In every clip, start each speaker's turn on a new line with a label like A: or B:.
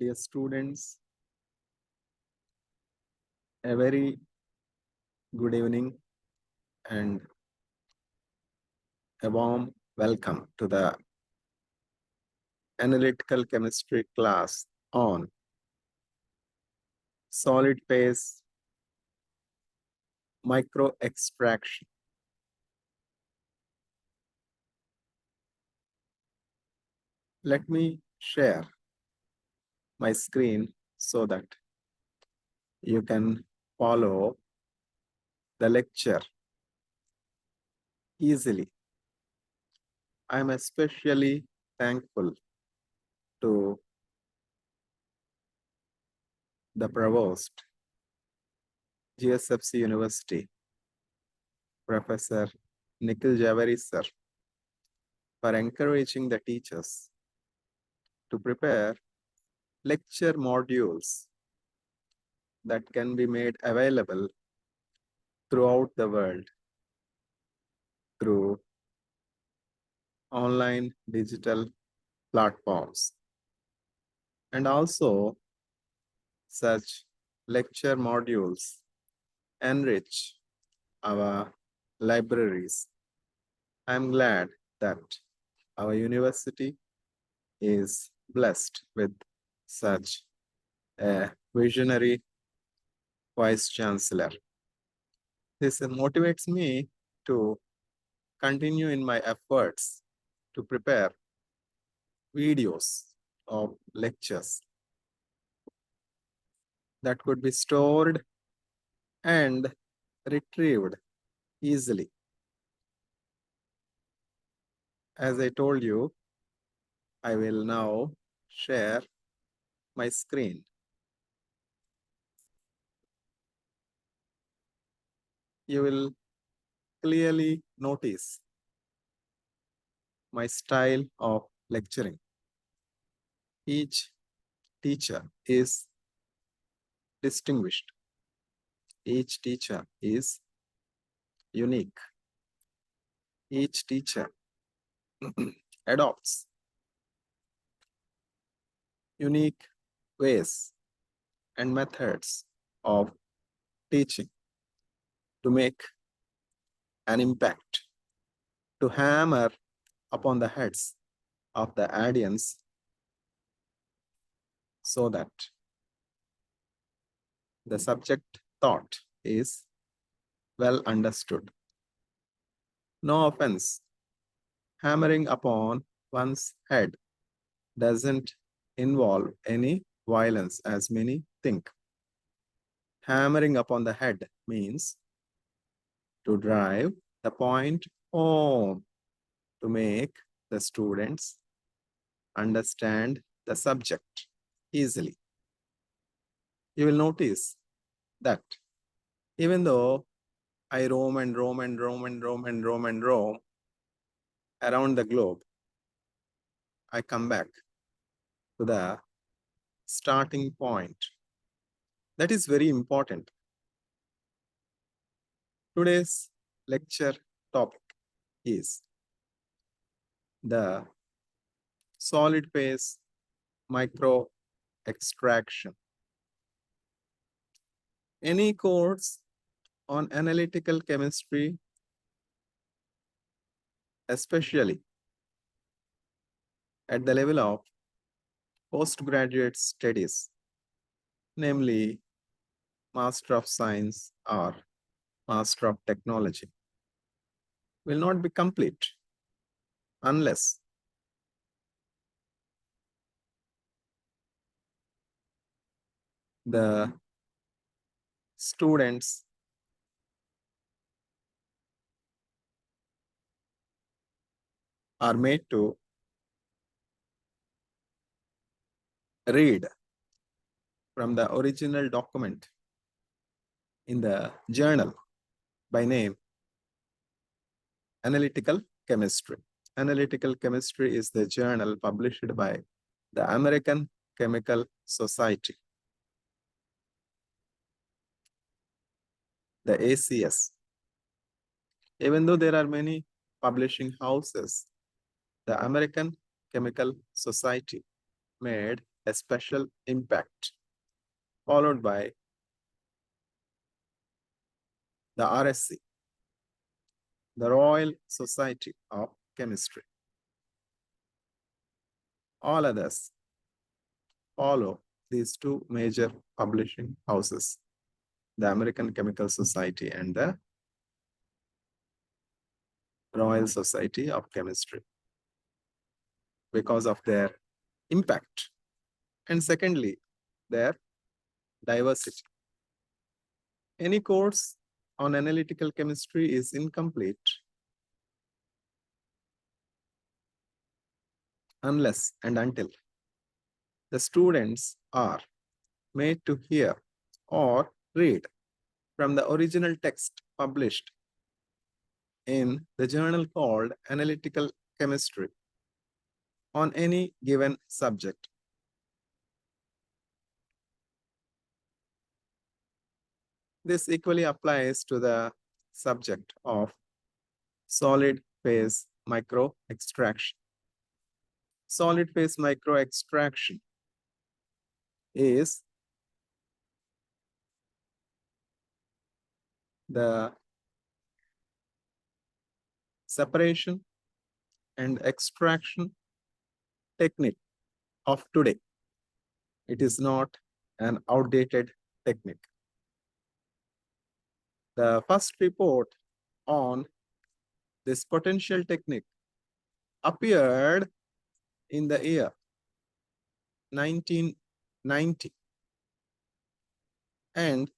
A: Dear students, a very good evening and a warm welcome to the analytical chemistry class on solid phase micro extraction. Let me share my screen so that you can follow the lecture easily. I am especially thankful to the Provost, GSFC University, Professor Nikhil Javeri sir, for encouraging the teachers to prepare lecture modules that can be made available throughout the world through online digital platforms. And also, such lecture modules enrich our libraries. I'm glad that our university is blessed with such a visionary Vice Chancellor. This motivates me to continue in my efforts to prepare videos of lectures that could be stored and retrieved easily. As I told you, I will now share my screen. You will clearly notice my style of lecturing. Each teacher is distinguished. Each teacher is unique. Each teacher adopts unique ways and methods of teaching to make an impact, to hammer upon the heads of the audience so that the subject thought is well understood. No offense, hammering upon one's head doesn't involve any violence as many think. Hammering upon the head means to drive the point home, to make the students understand the subject easily. You will notice that even though I roam and roam and roam and roam and roam and roam around the globe, I come back to the starting point. That is very important. Today's lecture topic is the solid phase micro extraction. Any course on analytical chemistry, especially at the level of postgraduate studies, namely Master of Science or Master of Technology, will not be complete unless the students are made to read from the original document in the journal by name Analytical Chemistry. Analytical Chemistry is the journal published by the American Chemical Society, the ACS. Even though there are many publishing houses, the American Chemical Society made a special impact, followed by the RSC, the Royal Society of Chemistry. All others follow these two major publishing houses, the American Chemical Society and the Royal Society of Chemistry, because of their impact. And secondly, their diversity. Any course on analytical chemistry is incomplete unless and until the students are made to hear or read from the original text published in the journal called Analytical Chemistry on any given subject. This equally applies to the subject of solid phase micro extraction. Solid phase micro extraction is the separation and extraction technique of today. It is not an outdated technique. The first report on this potential technique appeared in the year 1990, and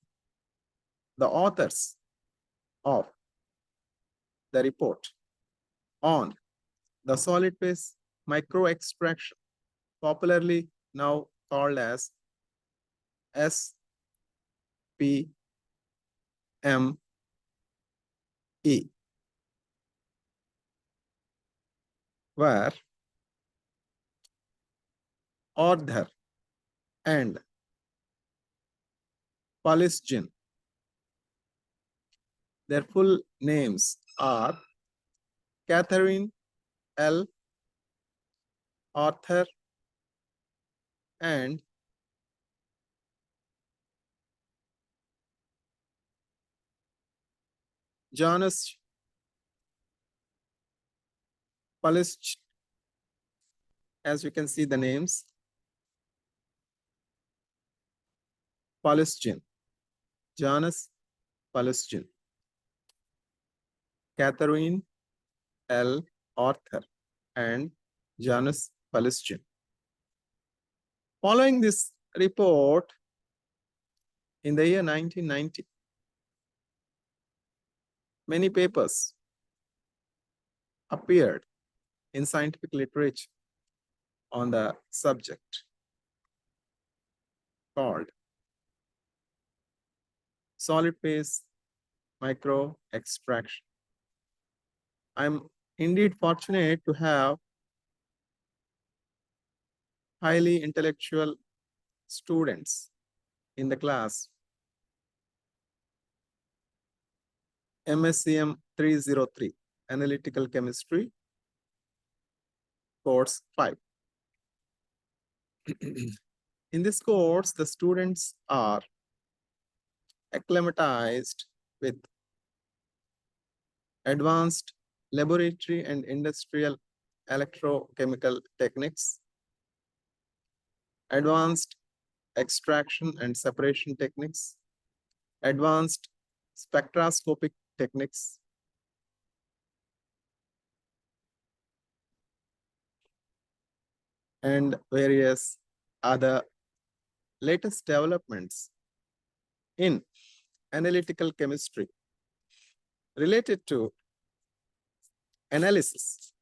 A: the authors of the report on the solid phase micro extraction, popularly now called as SPME, were Ardhar and Palisjin. Their full names are Catherine L. Arthur and Jonas Palisjin. As you can see the names, Palisjin, Jonas Palisjin, Catherine L. Arthur, and Jonas Palisjin. Following this report, in the year 1990, many papers appeared in scientific literature on the subject called solid phase micro extraction. I'm indeed fortunate to have highly intellectual students in the class MSCM 303, Analytical Chemistry, course 5. In this course, the students are acclimatized with advanced laboratory and industrial electrochemical techniques, advanced extraction and separation techniques, advanced spectroscopic techniques, and various other latest developments in analytical chemistry related to analysis,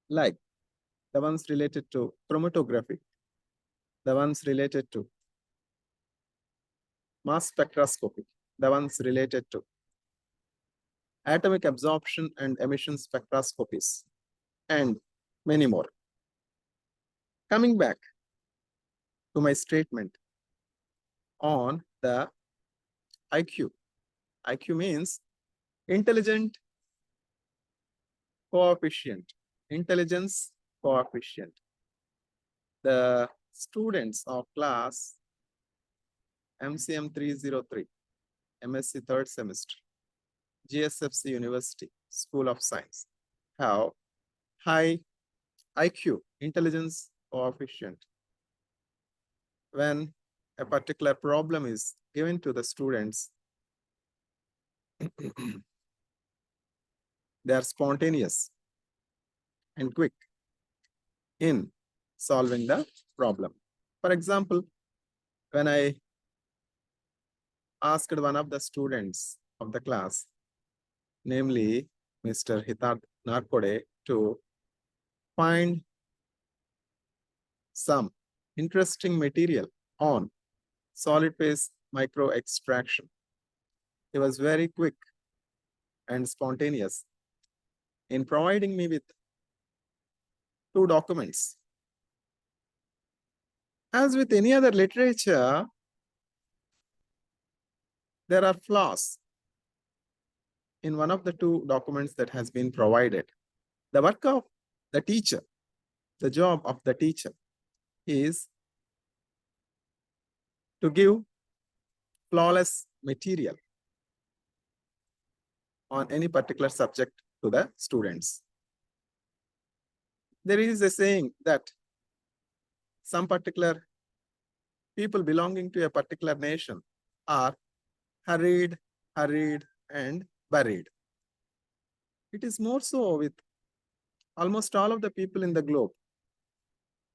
A: like the ones related to chromatography, the ones related to mass spectroscopy, the ones related to atomic absorption and emission spectroscopies, and many more. Coming back to my statement on the IQ. IQ means intelligent coefficient, intelligence coefficient. The students of class MCM 303, MSc third semester, GSFC University School of Science have high IQ, intelligence coefficient. When a particular problem is given to the students, they are spontaneous and quick in solving the problem. For example, when I asked one of the students of the class, namely Mr. Hitat Narkode, to find some interesting material on solid phase micro extraction, he was very quick and spontaneous in providing me with 2 documents. As with any other literature, there are flaws in one of the 2 documents that has been provided. The work of the teacher, the job of the teacher is to give flawless material on any particular subject to the students. There is a saying that some particular people belonging to a particular nation are hurried, and buried. It is more so with almost all of the people in the globe.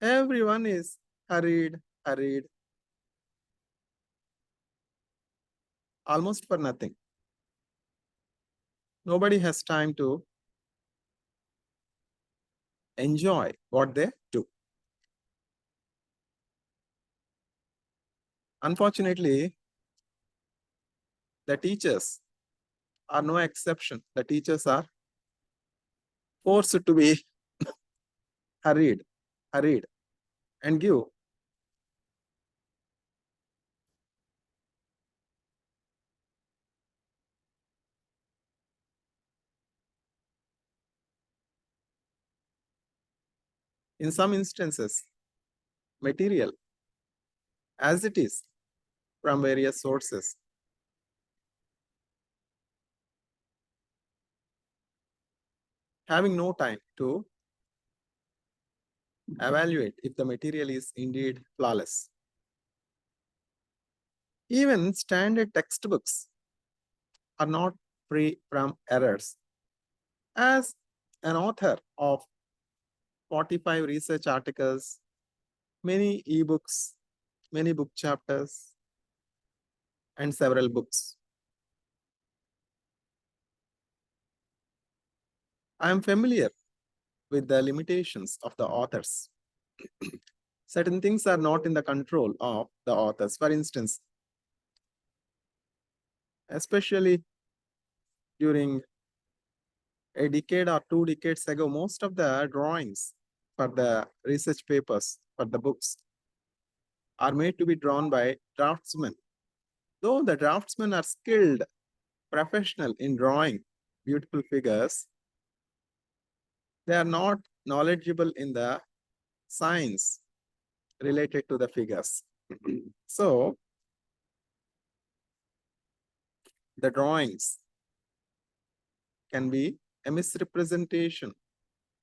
A: Everyone is hurried, almost for nothing. Nobody has time to enjoy what they do. Unfortunately, the teachers are no exception. The teachers are forced to be hurried, and give in some instances material as it is from various sources. Having no time to evaluate if the material is indeed flawless. Even standard textbooks are not free from errors. As an author of 45 research articles, many ebooks, many book chapters, and several books, I am familiar with the limitations of the authors. Certain things are not in the control of the authors. For instance, especially during a decade or 2 decades ago, most of the drawings for the research papers, for the books, are made to be drawn by draftsmen. Though the draftsmen are skilled, professional in drawing beautiful figures, they are not knowledgeable in the science related to the figures. So, the drawings can be a misrepresentation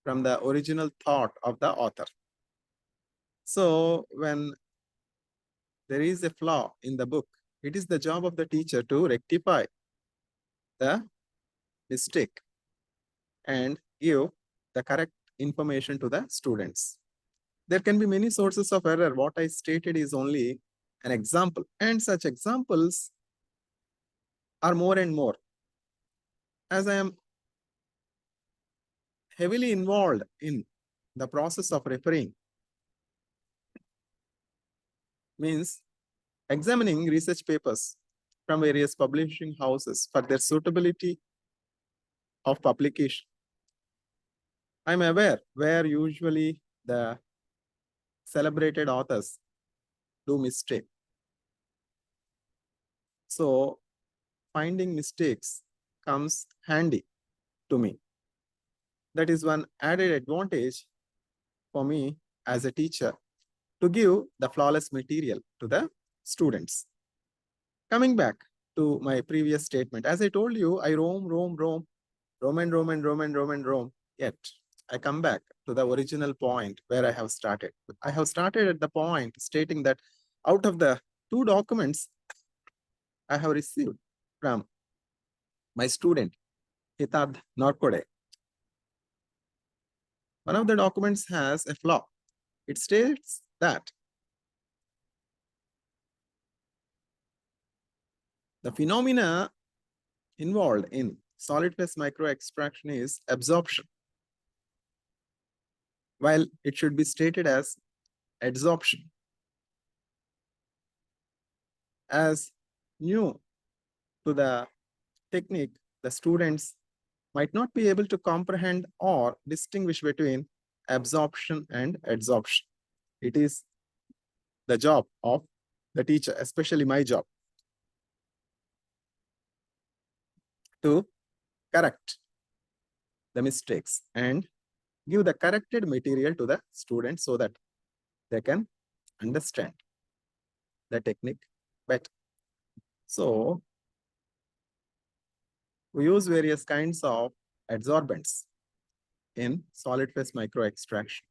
A: from the original thought of the author. So, when there is a flaw in the book, it is the job of the teacher to rectify the mistake and give the correct information to the students. There can be many sources of error. What I stated is only an example, and such examples are more and more. As I am heavily involved in the process of referring, means examining research papers from various publishing houses for their suitability of publication. I'm aware where usually the celebrated authors do mistake. So finding mistakes comes handy to me. That is one added advantage for me as a teacher to give the flawless material to the students. Coming back to my previous statement, as I told you, I roam, roam, roam, roam and roam and roam and roam and roam. Yet I come back to the original point where I have started. I have started at the point stating that out of the 2 documents I have received from my student, Hitad Norkode, one of the documents has a flaw. It states that the phenomena involved in solid phase micro extraction is absorption, while it should be stated as adsorption. As new to the technique, the students might not be able to comprehend or distinguish between absorption and adsorption. It is the job of the teacher, especially my job, to correct the mistakes and give the corrected material to the students so that they can understand the technique better. So we use various kinds of adsorbents in solid phase micro extraction,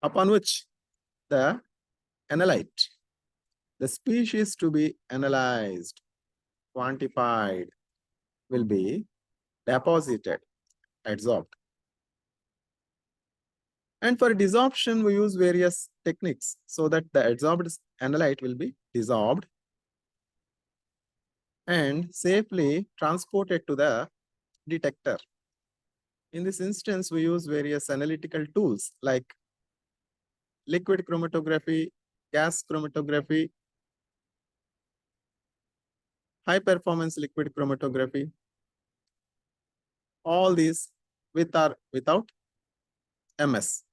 A: upon which the analyte, the species to be analyzed, quantified, will be deposited, adsorbed. And for desorption, we use various techniques so that the adsorbed analyte will be dissolved and safely transported to the detector. In this instance, we use various analytical tools like liquid chromatography, gas chromatography, high performance liquid chromatography, all these with or without MS.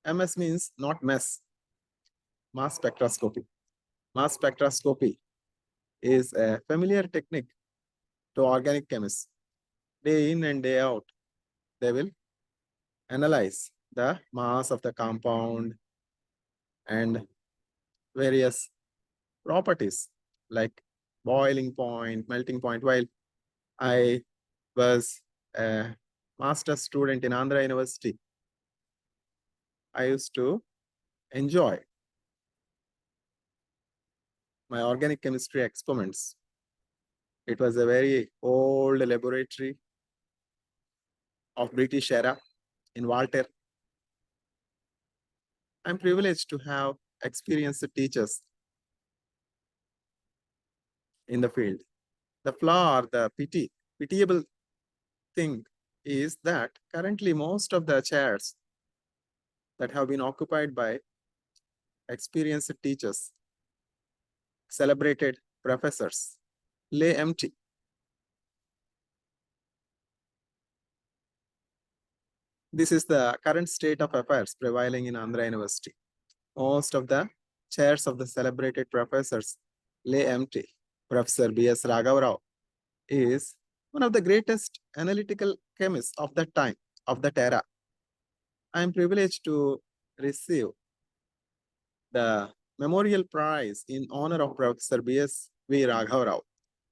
A: MS means not mess, mass spectroscopy. Mass spectroscopy is a familiar technique to organic chemists. Day in and day out, they will analyze the mass of the compound and various properties like boiling point, melting point. While I was a master's student in Andhra University, I used to enjoy my organic chemistry experiments. It was a very old laboratory of British era in Walter. I'm privileged to have experienced teachers in the field. The flaw or the pitiable thing is that currently most of the chairs that have been occupied by experienced teachers, celebrated professors, lay empty. This is the current state of affairs prevailing in Andhra University. Most of the chairs of the celebrated professors lay empty. Professor B.S. Raghavarao is one of the greatest analytical chemists of that time, of that era. I am privileged to receive the Memorial Prize in honor of Professor B.S. V. Raghavarao,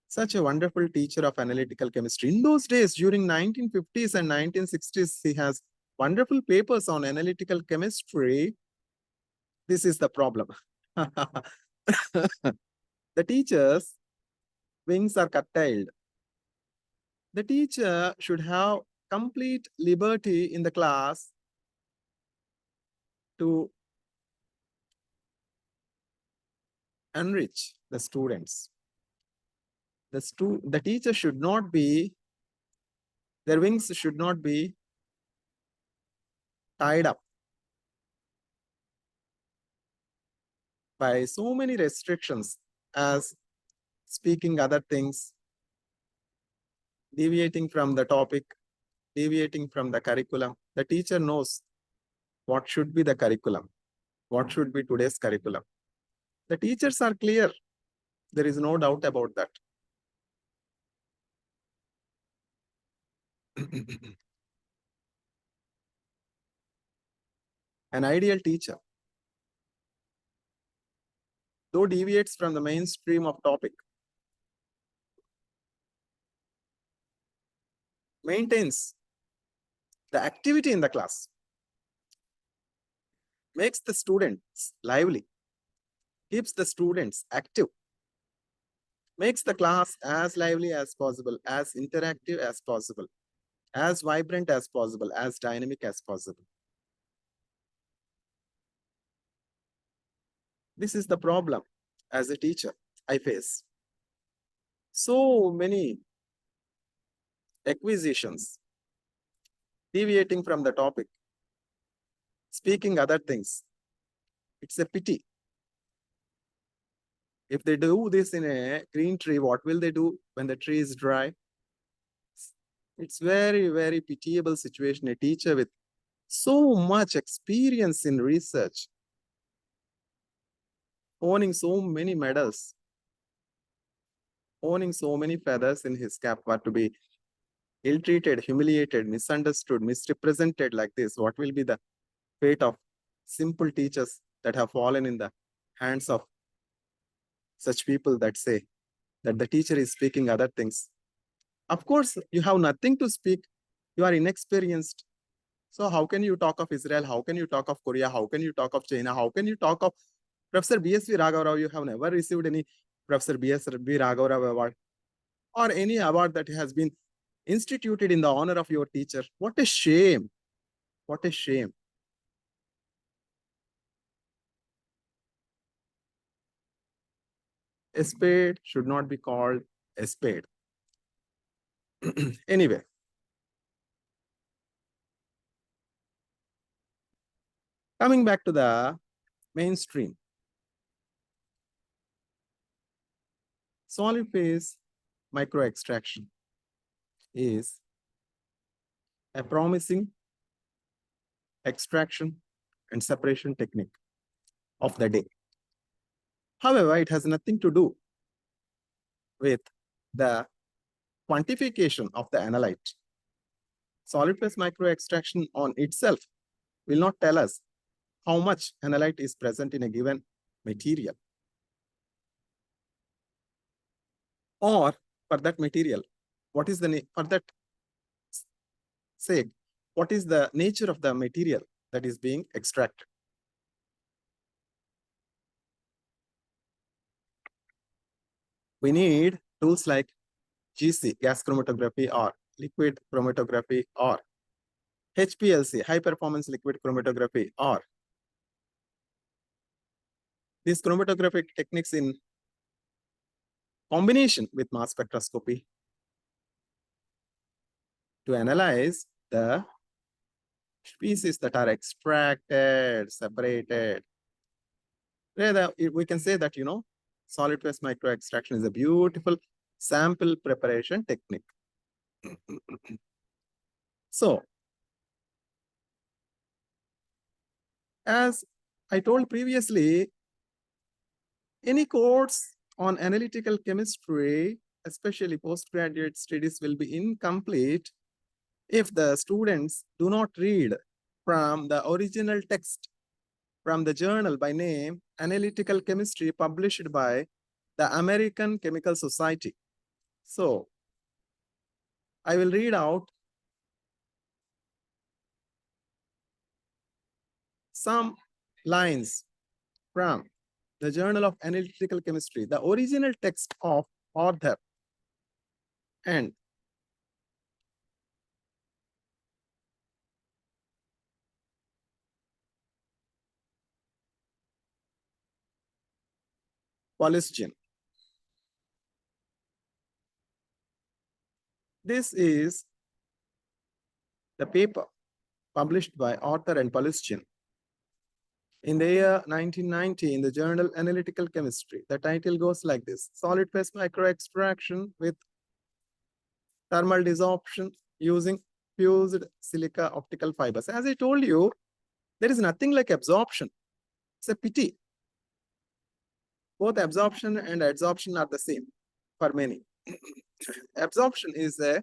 A: such a wonderful teacher of analytical chemistry. In those days, during 1950s and 1960s, he has wonderful papers on analytical chemistry. This is the problem. The teacher's wings are curtailed. The teacher should have complete liberty in the class to enrich the students. The teacher should not be, their wings should not be tied up by so many restrictions as speaking other things, deviating from the topic, deviating from the curriculum. The teacher knows what should be the curriculum, what should be today's curriculum. The teachers are clear. There is no doubt about that. An ideal teacher, though deviates from the mainstream of topic, maintains the activity in the class, makes the students lively, keeps the students active, makes the class as lively as possible, as interactive as possible, as vibrant as possible, as dynamic as possible. This is the problem as a teacher I face. So many acquisitions, deviating from the topic, speaking other things. It's a pity. If they do this in a green tree, what will they do when the tree is dry? It's very, very pitiable situation. A teacher with so much experience in research, owning so many medals, owning so many feathers in his cap, but to be ill-treated, humiliated, misunderstood, misrepresented like this, what will be the fate of simple teachers that have fallen in the hands of such people that say that the teacher is speaking other things? Of course, you have nothing to speak. You are inexperienced. So how can you talk of Israel? How can you talk of Korea? How can you talk of China? How can you talk of Professor B.S.V. Raghav Rao? You have never received any Professor B.S.V. Raghav Rao award or any award that has been instituted in the honor of your teacher. What a shame. What a shame. A spade should not be called a spade. Anyway, coming back to the mainstream. Solid phase microextraction is a promising extraction and separation technique of the day. However, it has nothing to do with the quantification of the analyte. Solid phase microextraction on itself will not tell us how much analyte is present in a given material. Or for that material, what is the for that sake, what is the nature of the material that is being extracted? We need tools like GC, gas chromatography, or liquid chromatography, or HPLC, high performance liquid chromatography, or these chromatographic techniques in combination with mass spectroscopy to analyze the species that are extracted, separated. We can say that, solid phase microextraction is a beautiful sample preparation technique. So, as I told previously, any course on analytical chemistry, especially postgraduate studies, will be incomplete if the students do not read from the original text from the journal by name Analytical Chemistry, published by the American Chemical Society. So, I will read out some lines from the Journal of Analytical Chemistry, the original text of author and Polisgen. This is the paper published by author and Polisgen in the year 1990 in the journal Analytical Chemistry. The title goes like this: solid phase microextraction with thermal desorption using fused silica optical fibers. As I told you, there is nothing like absorption. It's a pity. Both absorption and adsorption are the same for many. Absorption is a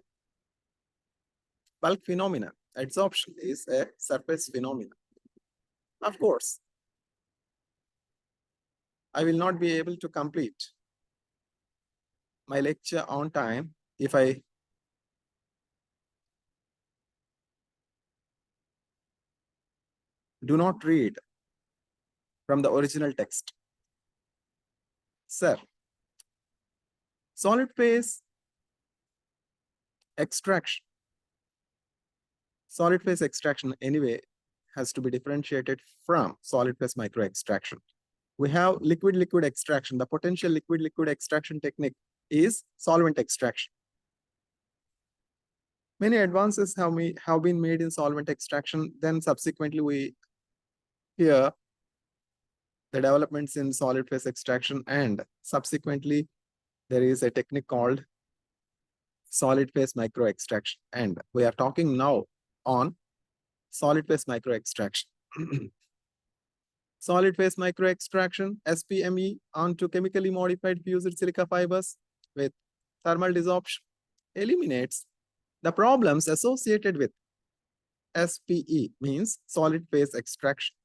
A: bulk phenomenon. Adsorption is a surface phenomenon. Of course, I will not be able to complete my lecture on time if I do not read from the original text. Sir, solid phase extraction. Solid phase extraction anyway has to be differentiated from solid phase micro extraction. We have liquid-liquid extraction. The potential liquid-liquid extraction technique is solvent extraction. Many advances have been made in solvent extraction. Then subsequently we hear the developments in solid phase extraction, and subsequently there is a technique called solid phase micro extraction. And we are talking now on solid phase micro extraction. Solid phase micro extraction, SPME, onto chemically modified fused silica fibers with thermal desorption eliminates the problems associated with SPE, means solid phase extraction,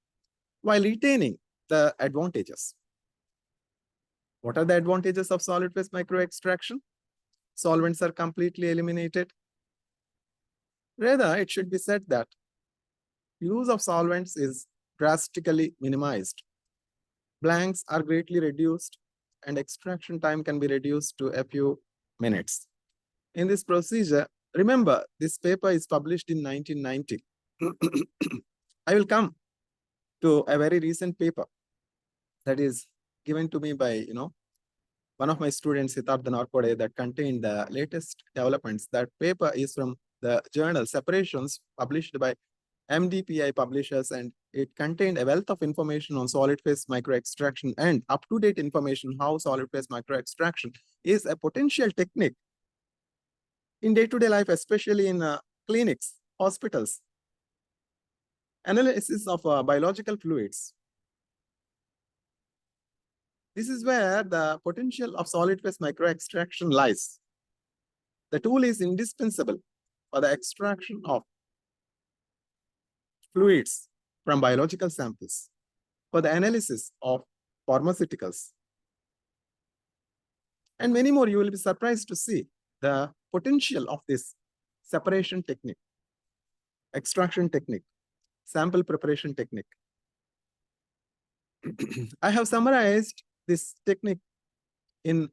A: while retaining the advantages. What are the advantages of solid phase micro extraction? Solvents are completely eliminated. Rather, it should be said that use of solvents is drastically minimized. Blanks are greatly reduced, and extraction time can be reduced to a few minutes. In this procedure, remember, this paper is published in 1990. I will come to a very recent paper that is given to me by, one of my students, Siddharth Narkode, that contained the latest developments. That paper is from the journal Separations, published by MDPI publishers, and it contained a wealth of information on solid phase micro extraction and up-to-date information how solid phase micro extraction is a potential technique in day-to-day life, especially in clinics, hospitals. Analysis of biological fluids. This is where the potential of solid phase micro extraction lies. The tool is indispensable for the extraction of fluids from biological samples, for the analysis of pharmaceuticals, and many more. You will be surprised to see the potential of this separation technique, extraction technique, sample preparation technique. I have summarized this technique in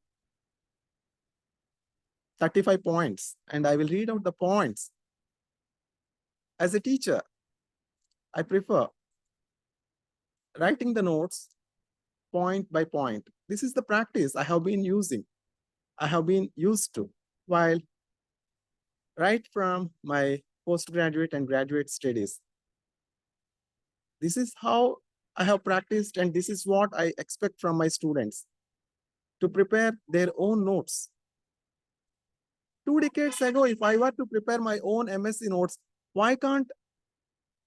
A: 35 points, and I will read out the points. As a teacher, I prefer writing the notes point by point. This is the practice I have been using, I have been used to while right from my postgraduate and graduate studies. This is how I have practiced, and this is what I expect from my students, to prepare their own notes. 2 decades ago, if I were to prepare my own MSc notes, why can't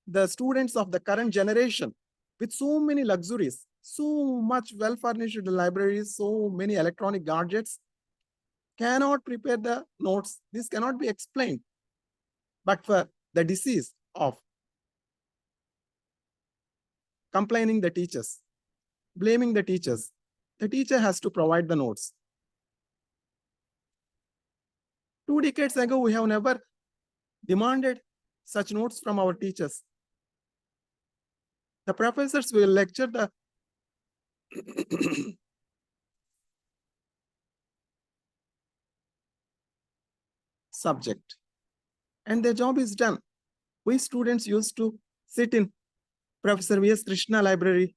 A: the students of the current generation, with so many luxuries, so much well-furnished libraries, so many electronic gadgets, cannot prepare the notes? This cannot be explained. But for the disease of complaining the teachers, blaming the teachers, the teacher has to provide the notes. 2 decades ago, we have never demanded such notes from our teachers. The professors will lecture the subject, and their job is done. We students used to sit in Professor V.S. Krishna library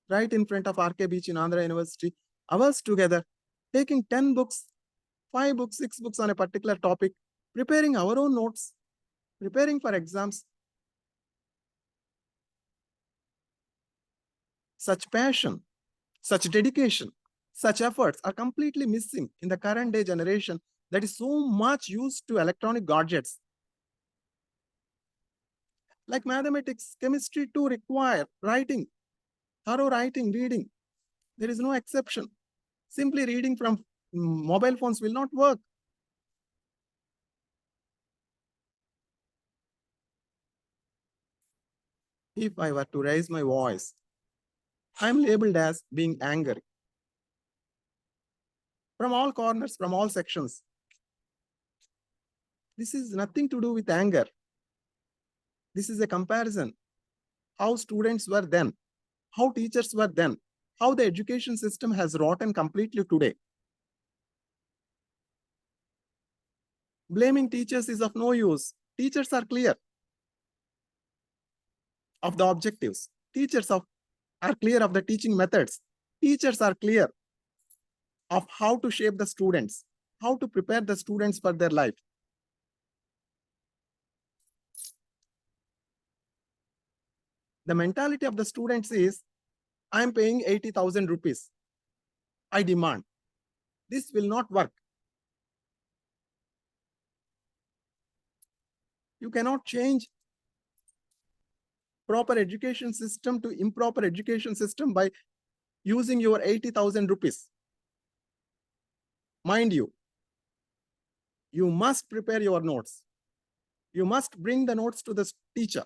A: right in front of RK Beach in Andhra University, hours together, taking 10 books, 5 books, 6 books on a particular topic, preparing our own notes, preparing for exams. Such passion, such dedication, such efforts are completely missing in the current day generation that is so much used to electronic gadgets. Like mathematics, chemistry too require writing, thorough writing, reading. There is no exception. Simply reading from mobile phones will not work. If I were to raise my voice, I'm labeled as being angry. From all corners, from all sections. This is nothing to do with anger. This is a comparison. How students were then, how teachers were then, how the education system has rotten completely today. Blaming teachers is of no use. Teachers are clear of the objectives. Are clear of the teaching methods. Teachers are clear of how to shape the students, how to prepare the students for their life. The mentality of the students is, I'm paying 80,000 rupees. I demand. This will not work. You cannot change proper education system to improper education system by using your 80,000 rupees. Mind you, you must prepare your notes. You must bring the notes to the teacher.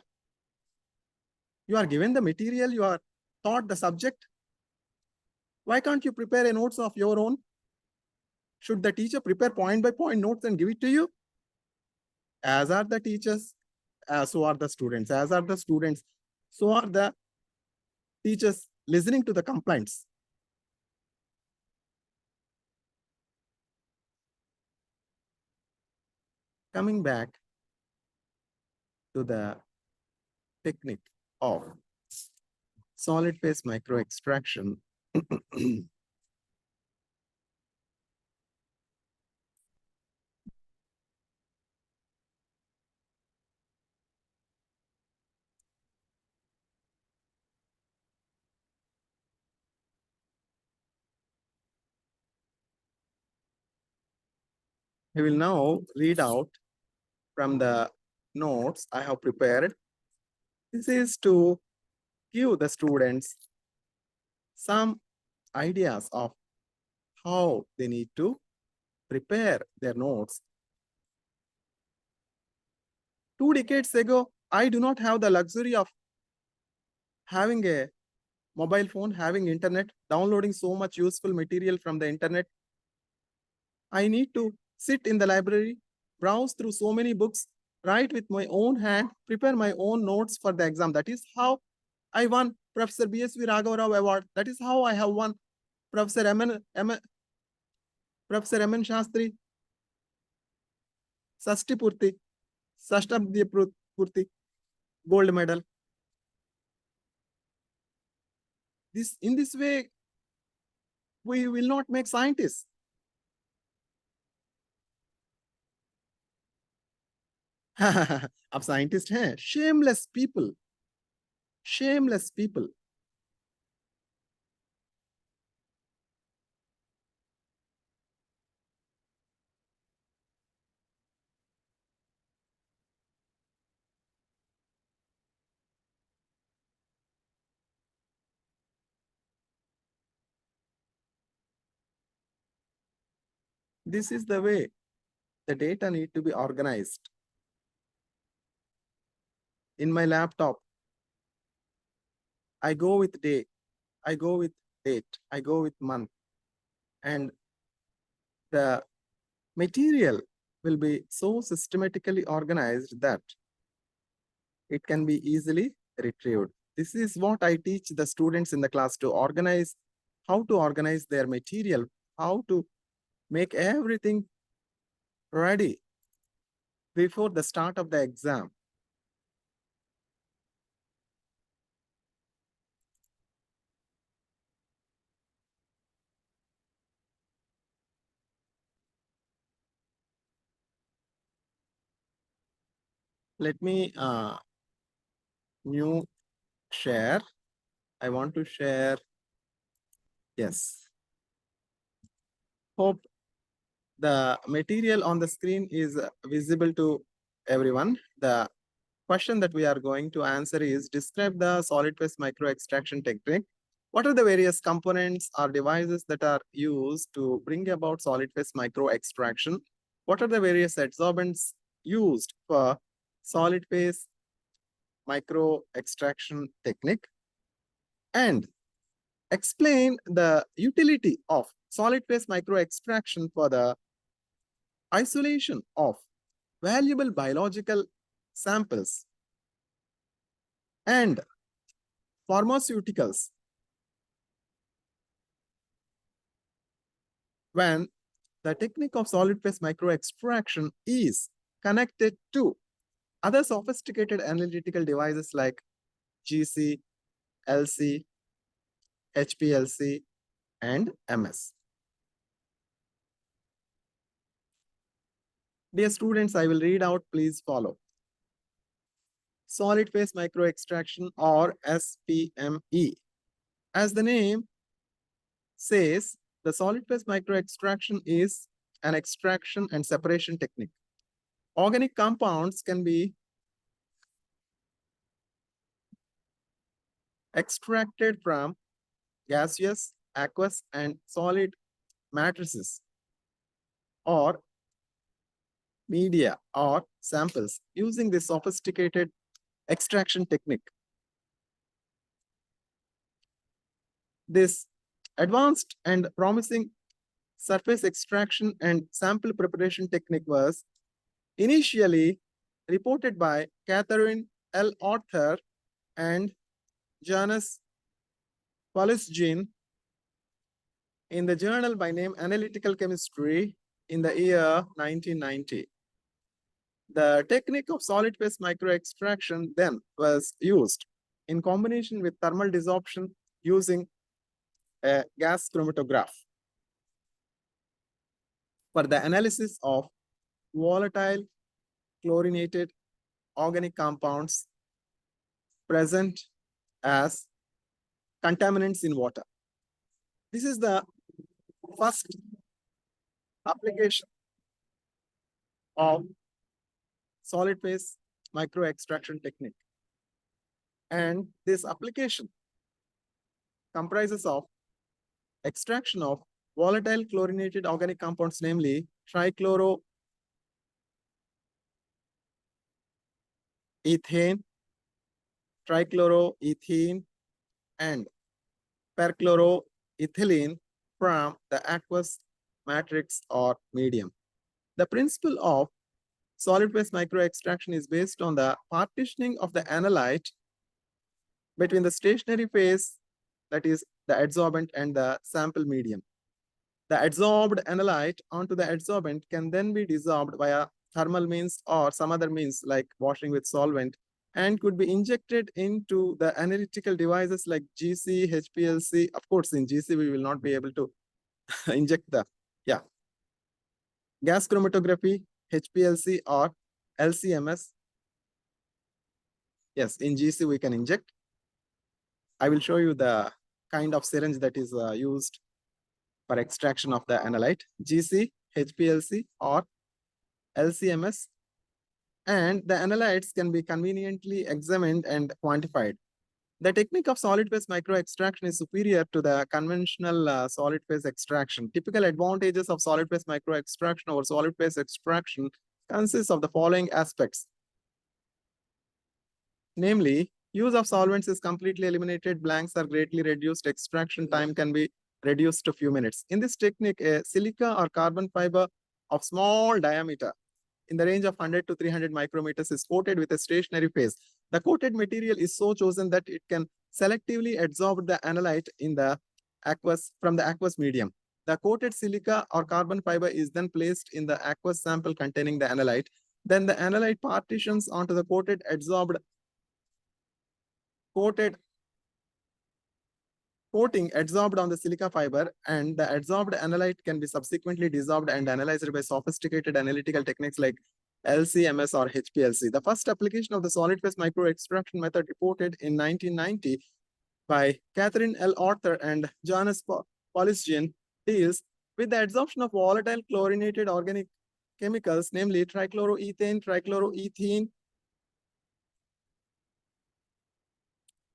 A: You are given the material, you are taught the subject. Why can't you prepare a notes of your own? Should the teacher prepare point by point notes and give it to you? As are the teachers, so are the students. As are the students, so are the teachers listening to the complaints. Coming back to the technique of solid phase micro extraction. I will now read out from the notes I have prepared. This is to give the students some ideas of how they need to prepare their notes. 2 decades ago, I do not have the luxury of having a mobile phone, having internet, downloading so much useful material from the internet. I need to sit in the library, browse through so many books, write with my own hand, prepare my own notes for the exam. That is how I won Professor B.S.V. Raghavarao Award. That is how I have won Professor Professor M.N. Shastri Sashtipurti, Purti gold medal. In this way, we will not make scientists. अब scientist हैं, shameless people. Shameless people. This is the way the data need to be organized. In my laptop, I go with day, I go with date, I go with month, and the material will be so systematically organized that it can be easily retrieved. This is what I teach the students in the class, to organize, how to organize their material, how to make everything ready before the start of the exam. Let me new share. I want to share. Yes. Hope the material on the screen is visible to everyone. The question that we are going to answer is, describe the solid phase micro extraction technique. What are the various components or devices that are used to bring about solid phase micro extraction? What are the various adsorbents used for solid phase micro extraction technique and explain the utility of solid phase micro extraction for the isolation of valuable biological samples and pharmaceuticals when the technique of solid phase micro extraction is connected to other sophisticated analytical devices like GC, LC, HPLC, and MS. Dear students, I will read out, please follow. Solid phase micro extraction or SPME. As the name says, the solid phase micro extraction is an extraction and separation technique. Organic compounds can be extracted from gaseous, aqueous, and solid matrices or media or samples using this sophisticated extraction technique. This advanced and promising surface extraction and sample preparation technique was initially reported by Catherine L. Arthur and Janus Polisjin in the journal by name Analytical Chemistry in the year 1990. The technique of solid phase micro extraction then was used in combination with thermal desorption using a gas chromatograph for the analysis of volatile chlorinated organic compounds present as contaminants in water. This is the first application of solid phase micro extraction technique. And this application comprises of extraction of volatile chlorinated organic compounds, namely trichloroethane, trichloroethene, and perchloroethylene from the aqueous matrix or medium. The principle of solid phase micro extraction is based on the partitioning of the analyte between the stationary phase, that is the adsorbent, and the sample medium. The adsorbed analyte onto the adsorbent can then be dissolved via thermal means or some other means like washing with solvent, and could be injected into the analytical devices like GC, HPLC. Of course, in GC, we will not be able to inject the, gas chromatography, HPLC, or LCMS. Yes, in GC, we can inject. I will show you the kind of syringe that is used for extraction of the analyte, GC, HPLC, or LCMS. And the analytes can be conveniently examined and quantified. The technique of solid phase micro extraction is superior to the conventional solid phase extraction. Typical advantages of solid phase micro extraction over solid phase extraction consists of the following aspects. Namely, use of solvents is completely eliminated, blanks are greatly reduced, extraction time can be reduced to a few minutes. In this technique, a silica or carbon fiber of small diameter in the range of 100 to 300 micrometers is coated with a stationary phase. The coated material is so chosen that it can selectively adsorb the analyte in the aqueous from the aqueous medium. The coated silica or carbon fiber is then placed in the aqueous sample containing the analyte. Then the analyte partitions onto the coating adsorbed on the silica fiber, and the adsorbed analyte can be subsequently dissolved and analyzed by sophisticated analytical techniques like LCMS or HPLC. The first application of the solid phase micro extraction method reported in 1990 by Catherine L. Arthur and Janus Polisjin deals with the adsorption of volatile chlorinated organic chemicals, namely trichloroethane, trichloroethene,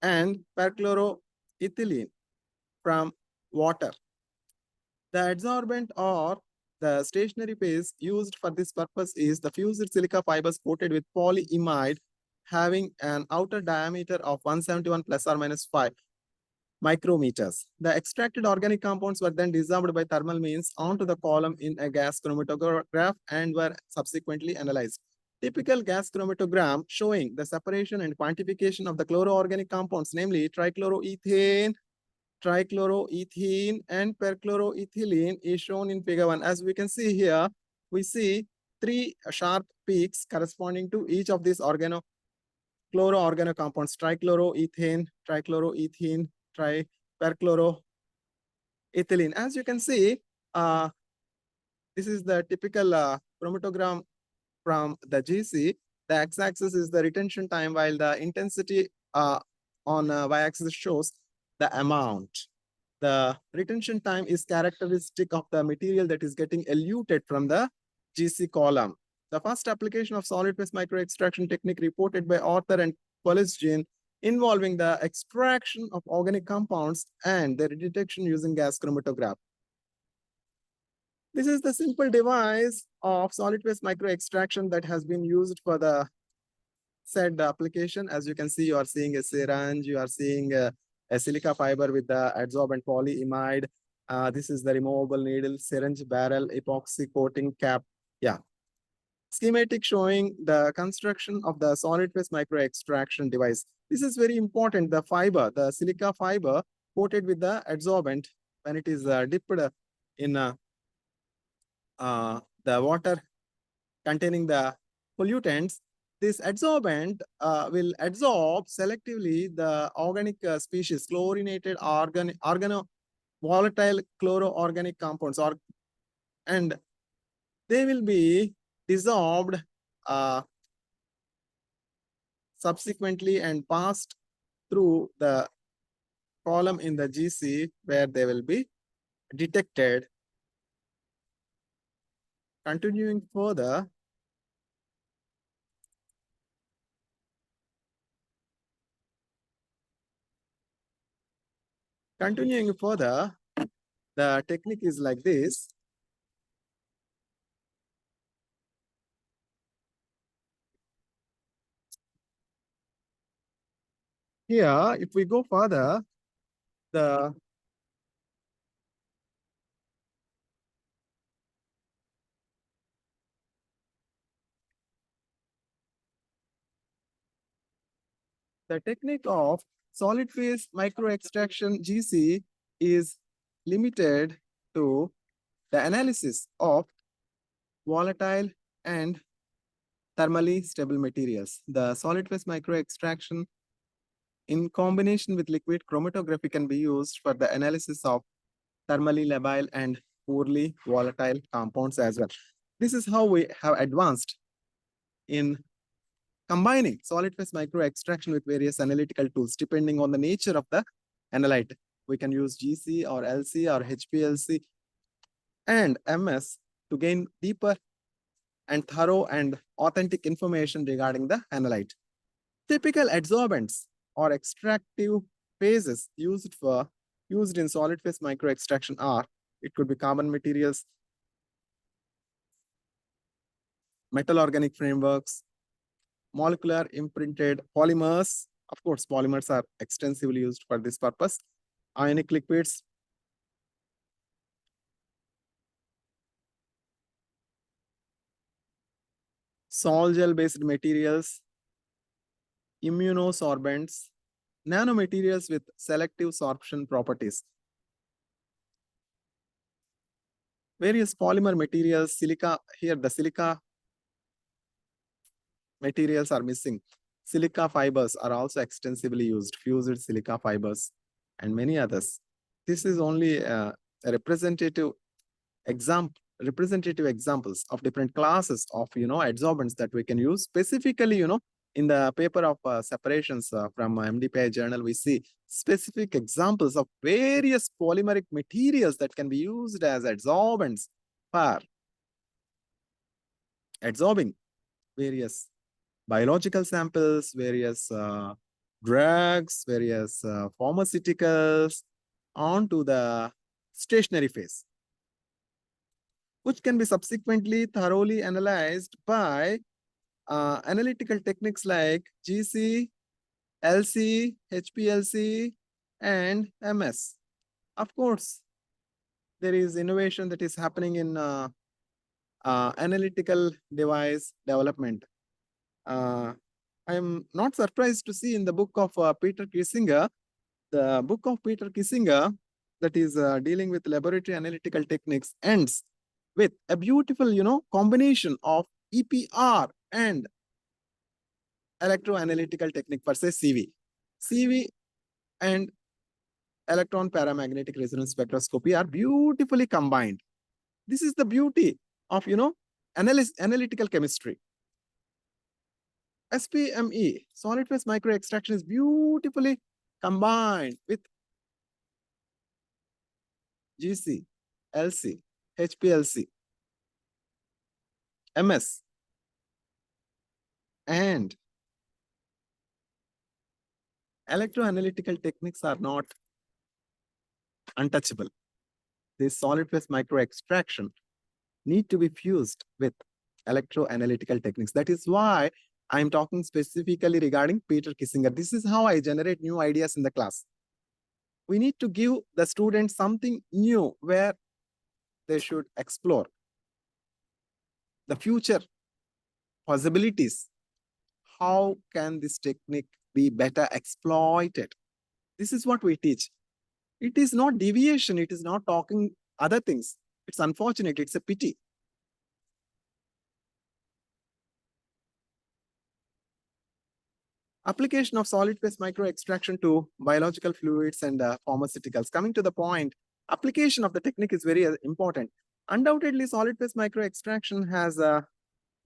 A: and perchloroethylene from water. The adsorbent or the stationary phase used for this purpose is the fused silica fibers coated with polyimide having an outer diameter of 171 plus or minus 5 micrometers. The extracted organic compounds were then dissolved by thermal means onto the column in a gas chromatograph and were subsequently analyzed. Typical gas chromatogram showing the separation and quantification of the chloroorganic compounds, namely trichloroethane, trichloroethene, and perchloroethylene is shown in figure 1. As we can see here, we see three sharp peaks corresponding to each of these chloroorganic compounds: trichloroethane, trichloroethene, perchloroethylene. As you can see, this is the typical chromatogram from the GC. The x-axis is the retention time, while the intensity on y-axis shows the amount. The retention time is characteristic of the material that is getting eluted from the GC column. The first application of solid phase microextraction technique reported by Arthur and Polesgene involving the extraction of organic compounds and their detection using gas chromatograph. This is the simple device of solid phase microextraction that has been used for the said application. As you can see, you are seeing a syringe, you are seeing a silica fiber with the adsorbent polyimide. This is the removable needle, syringe barrel, epoxy coating cap. Yeah. Schematic showing the construction of the solid phase microextraction device. This is very important. The fiber, the silica fiber coated with the adsorbent, when it is dipped in the water containing the pollutants, this adsorbent will adsorb selectively the organic species, chlorinated volatile chloroorganic compounds, and they will be dissolved subsequently and passed through the column in the GC where they will be detected. Continuing further, the technique is like this. Here, if we go further, the technique of solid phase microextraction GC is limited to the analysis of volatile and thermally stable materials. The solid phase microextraction in combination with liquid chromatography can be used for the analysis of thermally labile and poorly volatile compounds as well. This is how we have advanced in combining solid phase microextraction with various analytical tools depending on the nature of the analyte. We can use GC or LC or HPLC and MS to gain deeper and thorough and authentic information regarding the analyte. Typical adsorbents or extractive phases used in solid phase microextraction are: it could be carbon materials, metal organic frameworks, molecular imprinted polymers. Of course, polymers are extensively used for this purpose. Ionic liquids, sol gel based materials, immunosorbents, nanomaterials with selective sorption properties. Various polymer materials, silica, here the silica materials are missing. Silica fibers are also extensively used, fused silica fibers, and many others. This is only a representative examples of different classes of adsorbents that we can use. Specifically, in the paper of separations from MDPI journal, we see specific examples of various polymeric materials that can be used as adsorbents for adsorbing various biological samples, various drugs, various pharmaceuticals onto the stationary phase, which can be subsequently thoroughly analyzed by analytical techniques like GC, LC, HPLC, and MS. Of course, there is innovation that is happening in analytical device development. I am not surprised to see in the book of Peter Kissinger, the book of Peter Kissinger that is dealing with laboratory analytical techniques ends with a beautiful, combination of EPR and electroanalytical technique per se, CV. CV and electron paramagnetic resonance spectroscopy are beautifully combined. This is the beauty of, analytical chemistry. SPME, solid phase micro extraction, is beautifully combined with GC, LC, HPLC, MS, and electroanalytical techniques are not untouchable. This solid phase micro extraction need to be fused with electroanalytical techniques. That is why I'm talking specifically regarding Peter Kissinger. This is how I generate new ideas in the class. We need to give the students something new where they should explore the future possibilities. How can this technique be better exploited? This is what we teach. It is not deviation. It is not talking other things. It's unfortunate. It's a pity. Application of solid phase micro extraction to biological fluids and pharmaceuticals. Coming to the point, application of the technique is very important. Undoubtedly, solid phase micro extraction has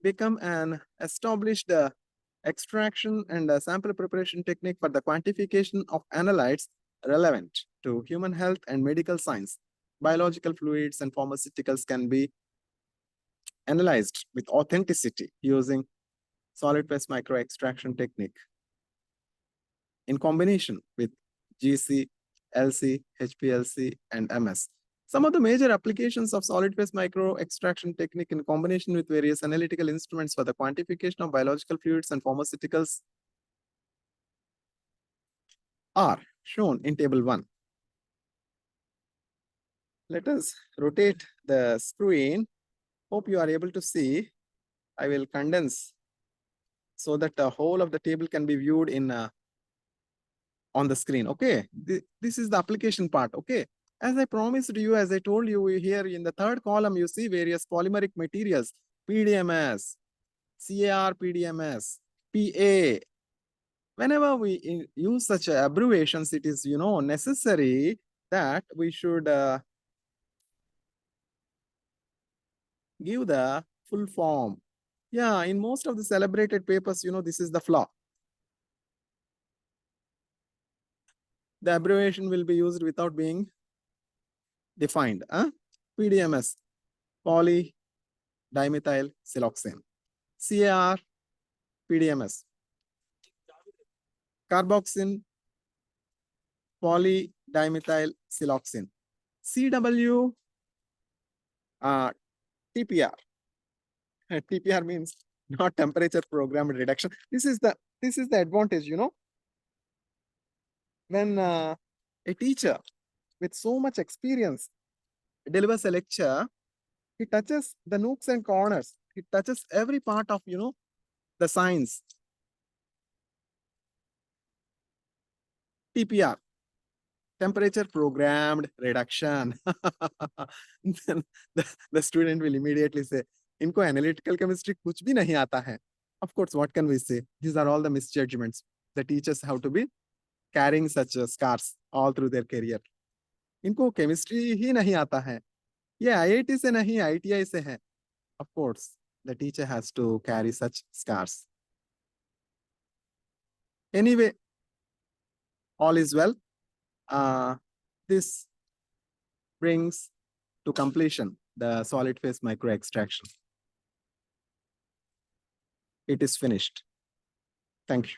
A: become an established extraction and sample preparation technique for the quantification of analytes relevant to human health and medical science. Biological fluids and pharmaceuticals can be analyzed with authenticity using solid phase micro extraction technique in combination with GC, LC, HPLC, and MS. Some of the major applications of solid phase micro extraction technique in combination with various analytical instruments for the quantification of biological fluids and pharmaceuticals are shown in table 1. Let us rotate the screen. Hope you are able to see. I will condense so that the whole of the table can be viewed in on the screen. Okay, this is the application part. Okay, as I promised you, as I told you, here in the third column, you see various polymeric materials, PDMS, CAR PDMS, PA. Whenever we use such abbreviations, it is, necessary that we should give the full form. Yeah, in most of the celebrated papers, this is the flaw. The abbreviation will be used without being defined. PDMS, polydimethyl siloxane. CAR, PDMS. Carboxyl, polydimethyl siloxane. CW, TPR. TPR means not temperature programmed reduction. This is the advantage, when a teacher with so much experience delivers a lecture, he touches the nooks and corners. He touches every part of, the science. TPR, temperature programmed reduction. Then the student will immediately say, इनको analytical chemistry कुछ भी नहीं आता है. Of course, what can we say? These are all the misjudgments. The teachers have to be carrying such scars all through their career. इनको chemistry ही नहीं आता है. ये IIT से नहीं, ITI से है. Of course, the teacher has to carry such scars. Anyway, all is well. This brings to completion the solid phase micro extraction. It is finished. Thank you.